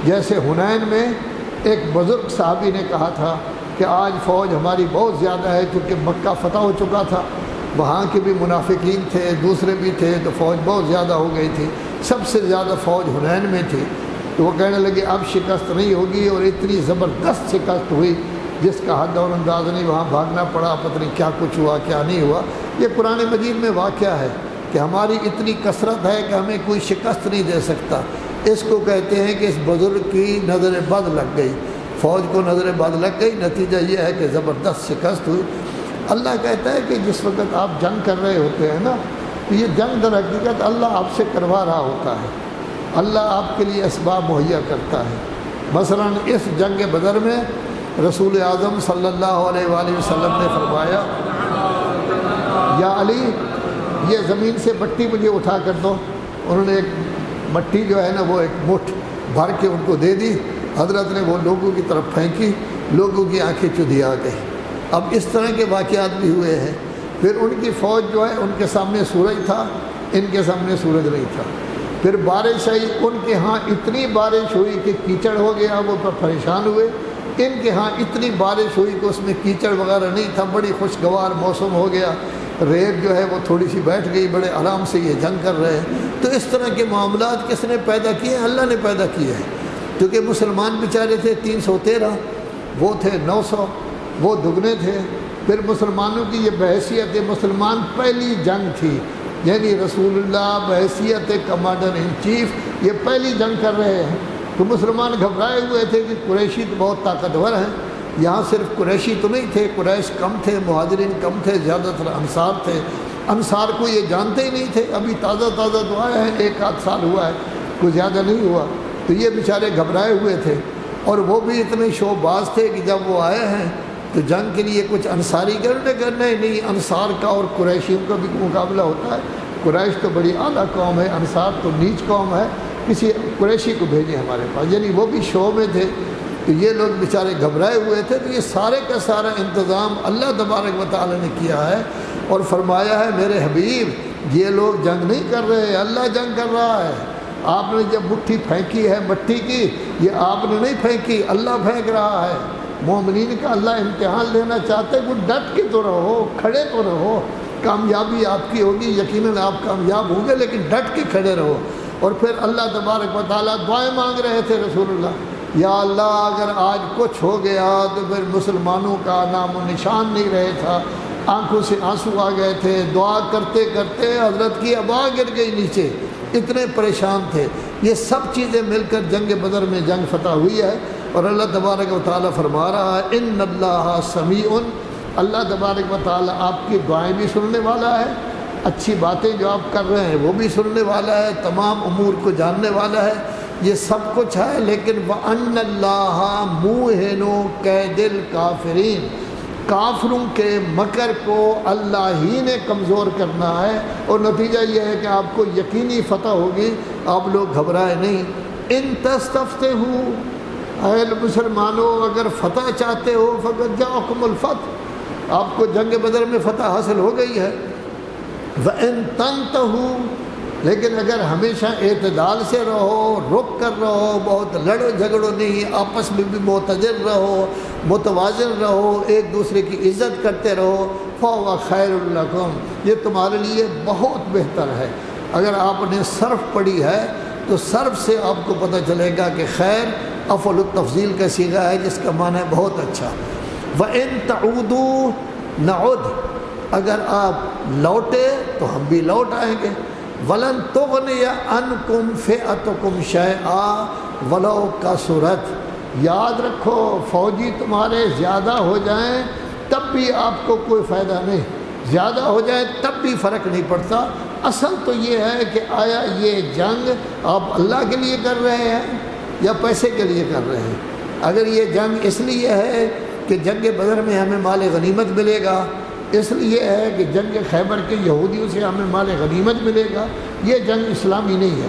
جیسے حنین میں ایک بزرگ صحابی نے کہا تھا کہ آج فوج ہماری بہت زیادہ ہے، کیونکہ مکہ فتح ہو چکا تھا، وہاں کے بھی منافقین تھے، دوسرے بھی تھے، تو فوج بہت زیادہ ہو گئی تھی، سب سے زیادہ فوج حنین میں تھی۔ تو وہ کہنے لگے اب شکست نہیں ہوگی، اور اتنی زبردست شکست ہوئی جس کا حد اور انداز نہیں، وہاں بھاگنا پڑا، پتہ نہیں کیا کچھ ہوا کیا نہیں ہوا۔ یہ قرآن مجید میں واقعہ ہے کہ ہماری اتنی کثرت ہے کہ ہمیں کوئی شکست نہیں دے سکتا۔ اس کو کہتے ہیں کہ اس بزرگ کی نظر بد لگ گئی، فوج کو نظر بد لگ گئی، نتیجہ یہ ہے کہ زبردست شکست ہوئی۔ اللہ کہتا ہے کہ جس وقت آپ جنگ کر رہے ہوتے ہیں نا، تو یہ جنگ در حقیقت اللہ آپ سے کروا رہا ہوتا ہے، اللہ آپ کے لیے اسباب مہیا کرتا ہے۔ مثلا اس جنگ بدر میں رسول اعظم صلی اللہ علیہ وآلہ وسلم نے فرمایا، یا علی یہ زمین سے مٹی مجھے اٹھا کر دو۔ انہوں نے ایک مٹی جو ہے نا وہ ایک مٹھ بھر کے ان کو دے دی، حضرت نے وہ لوگوں کی طرف پھینکی، لوگوں کی آنکھیں چودھی آ گئی۔ اب اس طرح کے واقعات بھی ہوئے ہیں۔ پھر ان کی فوج جو ہے ان کے سامنے سورج تھا، ان کے سامنے سورج نہیں تھا۔ پھر بارش آئی، ان کے ہاں اتنی بارش ہوئی کہ کیچڑ ہو گیا، وہ پریشان ہوئے۔ ان کے ہاں اتنی بارش ہوئی کہ اس میں کیچڑ وغیرہ نہیں تھا، بڑی خوشگوار موسم ہو گیا، ریت جو ہے وہ تھوڑی سی بیٹھ گئی، بڑے آرام سے یہ جنگ کر رہے ہیں۔ تو اس طرح کے معاملات کس نے پیدا کیے ہیں؟ اللہ نے پیدا کیے ہیں، کیونکہ مسلمان بیچارے تھے 313، وہ تھے 900، وہ دگنے تھے۔ پھر مسلمانوں کی یہ بحیثیت مسلمان پہلی جنگ تھی، یعنی رسول اللہ بحیثیت کمانڈر ان چیف یہ پہلی جنگ کر رہے ہیں، تو مسلمان گھبرائے ہوئے تھے کہ قریشی تو بہت طاقتور ہیں۔ یہاں صرف قریشی تو نہیں تھے، قریش کم تھے، مہاجرین کم تھے، زیادہ تر انصار تھے۔ انصار کو یہ جانتے ہی نہیں تھے، ابھی تازہ تو آئے ہیں، 1 آدھ سال ہوا ہے، کوئی زیادہ نہیں ہوا۔ تو یہ بیچارے گھبرائے ہوئے تھے، اور وہ بھی اتنے شو باز تھے کہ جب وہ آئے ہیں تو جنگ کے لیے کچھ انصاری کرنا ہی نہیں، انصار کا اور قریشیوں کا بھی مقابلہ ہوتا ہے۔ قریش تو بڑی اعلیٰ قوم ہے، انصار تو نیچ قوم ہے، کسی قریشی کو بھیجیں ہمارے پاس، یعنی وہ بھی شو میں تھے۔ تو یہ لوگ بیچارے گھبرائے ہوئے تھے، تو یہ سارے کا سارا انتظام اللہ تبارک و تعالی نے کیا ہے، اور فرمایا ہے میرے حبیب یہ لوگ جنگ نہیں کر رہے، اللہ جنگ کر رہا ہے۔ آپ نے جب مٹھی پھینکی ہے مٹی کی، یہ آپ نے نہیں پھینکی، اللہ پھینک رہا ہے۔ مومنین کا اللہ امتحان لینا چاہتے ہیں، وہ ڈٹ کے تو رہو، کھڑے تو رہو، کامیابی آپ کی ہوگی، یقیناً آپ کامیاب ہوں گے، لیکن ڈٹ کے کھڑے رہو۔ اور پھر اللہ تبارک و تعالیٰ دعائیں مانگ رہے تھے رسول اللہ، یا اللہ اگر آج کچھ ہو گیا تو پھر مسلمانوں کا نام و نشان نہیں رہے تھا، آنکھوں سے آنسو آ گئے تھے، دعا کرتے کرتے حضرت کی ابا گر گئی نیچے، اتنے پریشان تھے۔ یہ سب چیزیں مل کر جنگ بدر میں جنگ فتح ہوئی ہے، اور اللہ تبارک و تعالیٰ فرما رہا ہے ان اللہ سمیع، اللہ تبارک و تعالیٰ آپ کی دعائیں بھی سننے والا ہے، اچھی باتیں جو آپ کر رہے ہیں وہ بھی سننے والا ہے، تمام امور کو جاننے والا ہے، یہ سب کچھ ہے۔ لیکن وَأَنَّ اللَّهَ مُوهِنُ كَيْدِ الْكَافِرِينَ، کافروں کے مکر کو اللہ ہی نے کمزور کرنا ہے، اور نتیجہ یہ ہے کہ آپ کو یقینی فتح ہوگی، آپ لوگ گھبرائے نہیں۔ ان تستفتحوا، اے مسلمانوں اگر فتح چاہتے ہو فقد جاءکم الفتح، آپ کو جنگ بدر میں فتح حاصل ہو گئی ہے۔ وَإِن تَنْتَهُوا، لیکن اگر ہمیشہ اعتدال سے رہو، رک کر رہو، بہت لڑو جھگڑو نہیں، آپس میں بھی معتدل رہو، متوازن رہو، ایک دوسرے کی عزت کرتے رہو، فَهُوَ خَيْرٌ لَكُمْ، یہ تمہارے لیے بہت بہتر ہے۔ اگر آپ نے صرف پڑھی ہے تو صرف سے آپ کو پتہ چلے گا کہ خیر افعل التفضیل کا صیغہ ہے، جس کا معنی ہے بہت اچھا۔ وَإِن تَعُودُوا نَعُدْ، اگر آپ لوٹے تو ہم بھی لوٹ آئیں گے۔ وَلَن تُغْنِيَ عَنْكُمْ فِئَتُكُمْ شَيْئًا وَلَوْ كَثُرَتْ، یاد رکھو فوجی تمہارے زیادہ ہو جائیں تب بھی آپ کو کوئی فائدہ نہیں، زیادہ ہو جائیں تب بھی فرق نہیں پڑتا۔ اصل تو یہ ہے کہ آیا یہ جنگ آپ اللہ کے لیے کر رہے ہیں یا پیسے کے لیے کر رہے ہیں؟ اگر یہ جنگ اس لیے ہے کہ جنگ بدر میں ہمیں مال غنیمت ملے گا، اس لیے ہے کہ جنگ خیبر کے یہودیوں سے ہمیں مال غنیمت ملے گا، یہ جنگ اسلامی نہیں ہے،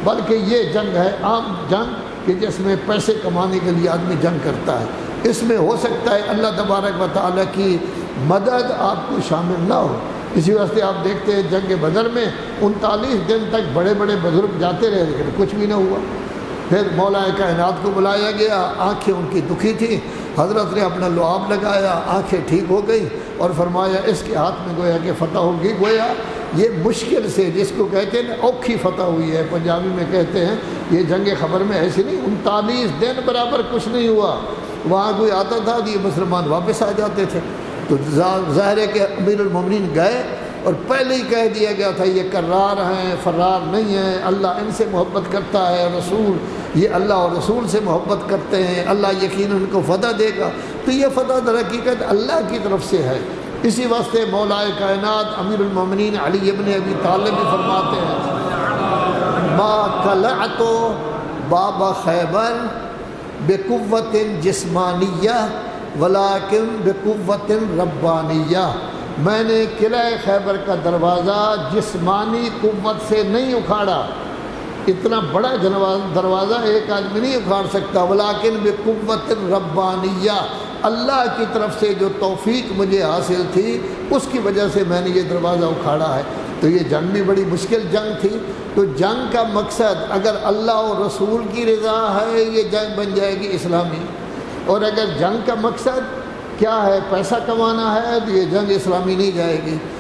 بلکہ یہ جنگ ہے عام جنگ کہ جس میں پیسے کمانے کے لیے آدمی جنگ کرتا ہے۔ اس میں ہو سکتا ہے اللہ تبارک و تعالیٰ کی مدد آپ کو شامل نہ ہو، اسی واسطے آپ دیکھتے ہیں جنگ بدر میں 39 دن تک بڑے بڑے بزرگ جاتے رہے لیکن کچھ بھی نہ ہوا، پھر مولا کائنات کو بلایا گیا، آنکھیں ان کی دکھی تھیں، حضرت نے اپنا لعاب لگایا، آنکھیں ٹھیک ہو گئی اور فرمایا اس کے ہاتھ میں گویا کہ فتح ہوگی۔ گویا یہ مشکل سے، جس کو کہتے ہیں نا اوکھی فتح ہوئی ہے، پنجابی میں کہتے ہیں، یہ جنگ خبر میں ایسی نہیں، 39 دن برابر کچھ نہیں ہوا، وہاں کوئی آتا تھا تو یہ مسلمان واپس آ جاتے تھے۔ تو ظاہر ہے کہ امیر المومنین گئے اور پہلے ہی کہہ دیا گیا تھا یہ کرار ہیں، فرار نہیں ہیں، اللہ ان سے محبت کرتا ہے، رسول یہ اللہ اور رسول سے محبت کرتے ہیں، اللہ یقیناً ان کو فتح دے گا۔ تو یہ فتح در حقیقت اللہ کی طرف سے ہے۔ اسی واسطے مولا کائنات امیر المومنین علی ابن ابی طالب بھی فرماتے ہیں ما کلعت باب خیبر بقوت جسمانیہ ولیکن بقوت ربانیہ، میں نے قلعہ خیبر کا دروازہ جسمانی قوت سے نہیں اکھاڑا، اتنا بڑا دروازہ ایک آدمی نہیں اکھاڑ سکتا، ولیکن بقوت ربانیہ، اللہ کی طرف سے جو توفیق مجھے حاصل تھی اس کی وجہ سے میں نے یہ دروازہ اکھاڑا ہے۔ تو یہ جنگ بھی بڑی مشکل جنگ تھی۔ تو جنگ کا مقصد اگر اللہ اور رسول کی رضا ہے یہ جنگ بن جائے گی اسلامی، اور اگر جنگ کا مقصد کیا ہے، پیسہ کمانا ہے، تو یہ جنگ اسلامی نہیں جائے گی۔